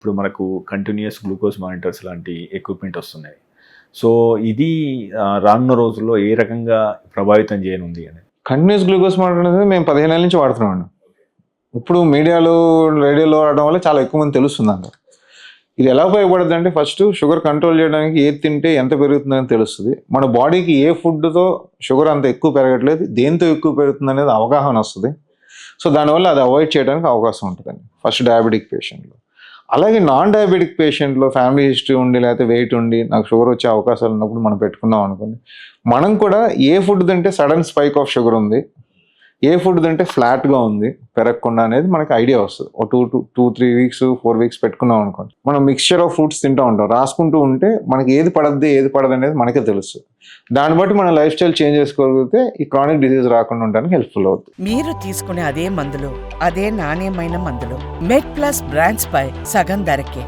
ఇప్పుడు మనకు continuous glucose monitors లాంటి ఎక్విప్మెంట్ వస్తున్నాయి. సో ఇది రానున్న రోజుల్లో ఏ రకంగా ప్రభావితం చేయనుంది అని? కంటిన్యూస్ గ్లూకోజ్ మానిటర్ అనేది మేము 15 ఏళ్ళ నుంచి వాడుతున్నామండి. ఇప్పుడు మీడియాలో, రేడియోలో వాడడం వల్ల చాలా ఎక్కువ మంది తెలుస్తుందంట. ఇది ఎలా ఉపయోగపడుతుంది అంటే, ఫస్ట్ షుగర్ కంట్రోల్ చేయడానికి ఏది తింటే ఎంత పెరుగుతుందని తెలుస్తుంది. మన బాడీకి ఏ ఫుడ్తో షుగర్ అంత ఎక్కువ పెరగట్లేదు, దేంతో ఎక్కువ పెరుగుతుంది అనేది అవగాహన వస్తుంది. సో దానివల్ల అది అవాయిడ్ చేయడానికి అవకాశం ఉంటుందండి ఫస్ట్ డయాబెటిక్ పేషెంట్లో. అలాగే నాన్ డయాబెటిక్ పేషెంట్లో ఫ్యామిలీ హిస్టరీ ఉండి, లేకపోతే వెయిట్ ఉండి నాకు షుగర్ వచ్చే అవకాశాలు ఉన్నప్పుడు మనం పెట్టుకున్నాం అనుకోండి, మనం కూడా ఏ ఫుడ్ తింటే సడన్ స్పైక్ ఆఫ్ షుగర్ ఉంది, ఏ ఫుడ్ తింటే ఫ్లాట్గా ఉంది పెరగకుండా అనేది మనకి ఐడియా వస్తుంది. ఒక 2-3 వీక్స్ 4 వీక్స్ పెట్టుకున్నాం అనుకోండి, మనం మిక్స్చర్ ఆఫ్ ఫుడ్స్ తింటూ ఉంటాం, రాసుకుంటూ ఉంటే మనకి ఏది పడద్ది ఏది పడదు అనేది మనకే తెలుస్తుంది. దాన్ని బట్టి మన లైఫ్ స్టైల్ చేంజ్ చేసుకోగలిగితే ఈ క్రానిక్ డిసీజ్ రాకుండా ఉండడానికి హెల్ప్ఫుల్ అవుతుంది. మీరు తీసుకునే అదే మందులు, అదే నాణ్యమైన మందులు మెడ్ ప్లస్ బ్రాండ్స్ పై సగం ధరకే.